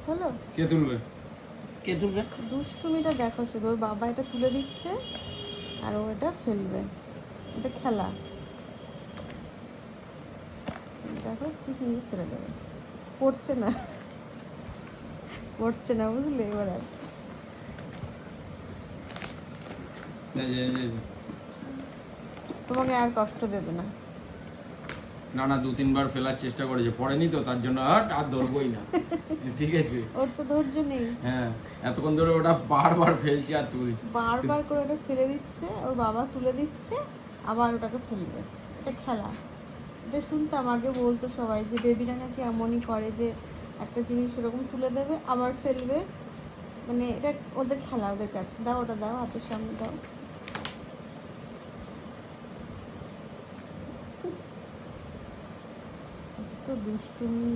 হলো? কে তুলবে? কে তুলবে? দুষ্টুমিটা দেখো শুধু, ওর বাবা এটা তুলে দিচ্ছে আর ও এটা ফেলবে। এটা খেলা, দেখো ঠিক নিয়ে ফেলে দেবে। পড়ছে না, পড়ছে না, বুঝলে? এবার আর তোমাকে আর কষ্ট দেবে না। না না, 2-3 বার ফেলার চেষ্টা করেছে, পড়েনি তো, তার জন্য আর ধরবই না। ঠিক আছে, ওর তো ধৈর্য নেই। হ্যাঁ, এতক্ষণ ধরে ওটা বারবার ফেলছে আর তুলছে, বারবার করে ওটা ফেলে দিচ্ছে, ওর বাবা তুলে দিচ্ছে, আবার ওটাকে ফেলবে। এটা খেলা। এটা শুনতাম আগে, বলতো সবাই যে বেবিরা নাকি এমনই করে, যে একটা জিনিস ওরকম তুলে দেবে আবার ফেলবে। মানে এটা ওদের খেলা, ওদের কাছে। দাও ওটা, দাও হাতের সামনে দাও। তো দুষ্টুমি।